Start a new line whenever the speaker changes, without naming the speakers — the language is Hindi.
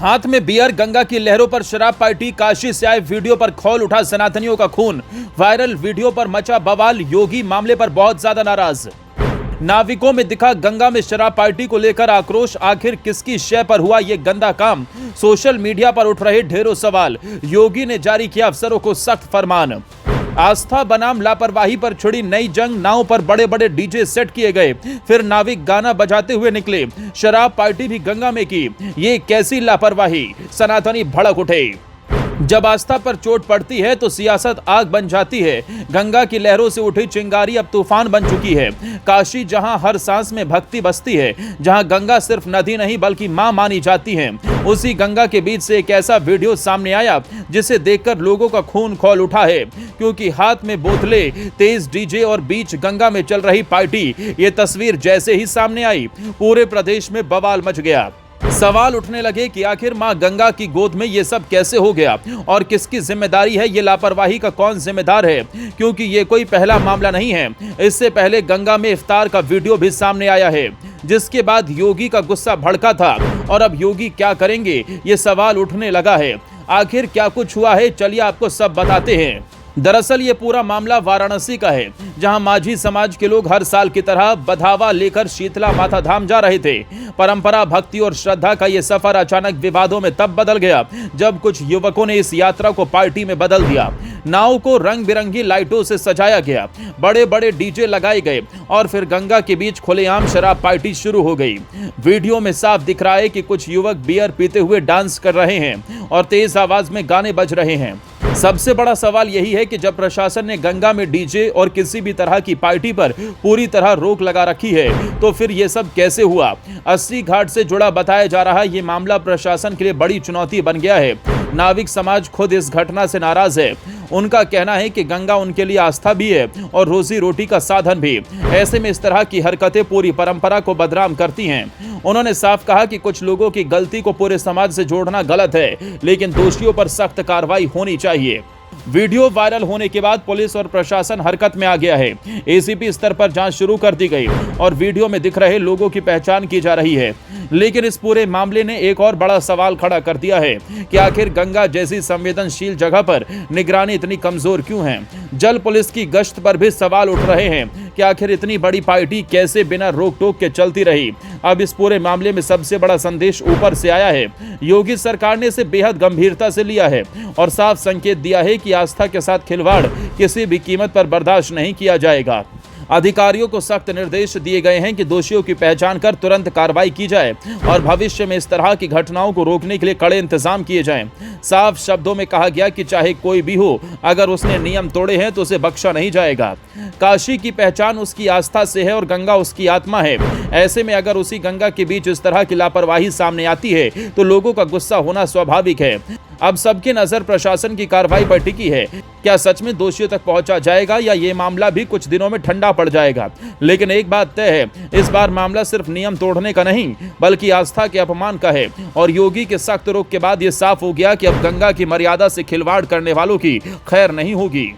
हाथ में बियर, गंगा की लहरों पर शराब पार्टी, काशी से आए वीडियो पर खौल उठा सनातनियों का खून। वायरल वीडियो पर मचा बवाल, योगी मामले पर बहुत ज्यादा नाराज। नाविकों में दिखा गंगा में शराब पार्टी को लेकर आक्रोश, आखिर किसकी शय पर हुआ ये गंदा काम? सोशल मीडिया पर उठ रहे ढेरों सवाल, योगी ने जारी किया अफसरों को सख्त फरमान। आस्था बनाम लापरवाही पर छिड़ी नई जंग, नाव पर बड़े बड़े डीजे सेट किए गए, फिर नाविक गाना बजाते हुए निकले, शराब पार्टी भी गंगा में की, ये कैसी लापरवाही? सनातनी भड़क उठे। जब आस्था पर चोट पड़ती है तो सियासत आग बन जाती है। गंगा की लहरों से उठी चिंगारी अब तूफान बन चुकी है। काशी जहां हर सांस में भक्ति बसती है, जहां गंगा सिर्फ नदी नहीं बल्कि मां मानी जाती है, उसी गंगा के बीच से एक ऐसा वीडियो सामने आया जिसे देखकर लोगों का खून खौल उठा है। क्योंकि हाथ में बोतलें, तेज डीजे और बीच गंगा में चल रही पार्टी, ये तस्वीर जैसे ही सामने आई पूरे प्रदेश में बवाल मच गया। सवाल उठने लगे कि आखिर मां गंगा की गोद में ये सब कैसे हो गया और किसकी जिम्मेदारी है? ये लापरवाही का कौन जिम्मेदार है? क्योंकि ये कोई पहला मामला नहीं है। इससे पहले गंगा में इफ्तार का वीडियो भी सामने आया है, जिसके बाद योगी का गुस्सा भड़का था। और अब योगी क्या करेंगे, ये सवाल उठने लगा है। आखिर क्या कुछ हुआ है, चलिए आपको सब बताते हैं। दरअसल ये पूरा मामला वाराणसी का है, जहां माझी समाज के लोग हर साल की तरह बधावा लेकर शीतला माता धाम जा रहे थे। परंपरा, भक्ति और श्रद्धा का ये सफर अचानक विवादों में तब बदल गया जब कुछ युवकों ने इस यात्रा को पार्टी में बदल दिया। नाव को रंग बिरंगी लाइटों से सजाया गया, बड़े बड़े डीजे लगाए गए और फिर गंगा के बीच खुलेआम शराब पार्टी शुरू हो गई। वीडियो में साफ दिख रहा है कि कुछ युवक बियर पीते हुए डांस कर रहे हैं और तेज आवाज में गाने बज रहे हैं। सबसे बड़ा सवाल यही है कि जब प्रशासन ने गंगा में डीजे और किसी भी तरह की पार्टी पर पूरी तरह रोक लगा रखी है, तो फिर यह सब कैसे हुआ? 80 घाट से जुड़ा बताया जा रहा है ये मामला प्रशासन के लिए बड़ी चुनौती बन गया है। नाविक समाज खुद इस घटना से नाराज है। उनका कहना है कि गंगा उनके लिए आस्था भी है और रोजी रोटी का साधन भी। ऐसे में इस तरह की हरकतें पूरी परंपरा को बदनाम करती हैं। उन्होंने साफ कहा कि कुछ लोगों की गलती को पूरे समाज से जोड़ना गलत है, लेकिन दोषियों पर सख्त कार्रवाई होनी चाहिए। वीडियो वायरल होने के बाद पुलिस और प्रशासन हरकत में आ गया है। एसीपी स्तर पर जांच शुरू कर दी गई और वीडियो में दिख रहे लोगों की पहचान की जा रही है। लेकिन इस पूरे मामले ने एक और बड़ा सवाल खड़ा कर दिया है कि आखिर गंगा जैसी संवेदनशील जगह पर निगरानी इतनी कमजोर क्यों है? जल पुलिस की गश्त पर भी सवाल उठ रहे हैं कि आखिर इतनी बड़ी पार्टी कैसे बिना रोक टोक के चलती रही? अब इस पूरे मामले में सबसे बड़ा संदेश ऊपर से आया है। योगी सरकार ने इसे बेहद गंभीरता से लिया है और साफ संकेत दिया है कि आस्था के साथ खिलवाड़ किसी भी कीमत पर बर्दाश्त नहीं किया जाएगा। अधिकारियों को सख्त निर्देश दिए गए हैं कि दोषियों की पहचान कर तुरंत कार्रवाई की जाए और भविष्य में इस तरह की घटनाओं को रोकने के लिए कड़े इंतजाम किए जाएं। साफ शब्दों में कहा गया कि चाहे कोई भी हो, अगर उसने नियम तोड़े हैं तो उसे बख्शा नहीं जाएगा। काशी की पहचान उसकी आस्था से है और गंगा उसकी आत्मा है। ऐसे में अगर उसी गंगा के बीच इस तरह की लापरवाही सामने आती है तो लोगों का गुस्सा होना स्वाभाविक है। अब सबकी नजर प्रशासन की कार्रवाई पर टिकी है। क्या सच में दोषियों तक पहुंचा जाएगा या ये मामला भी कुछ दिनों में ठंडा पड़ जाएगा? लेकिन एक बात तय है, इस बार मामला सिर्फ नियम तोड़ने का नहीं बल्कि आस्था के अपमान का है। और योगी के सख्त रुख के बाद ये साफ हो गया कि अब गंगा की मर्यादा से खिलवाड़ करने वालों की खैर नहीं होगी।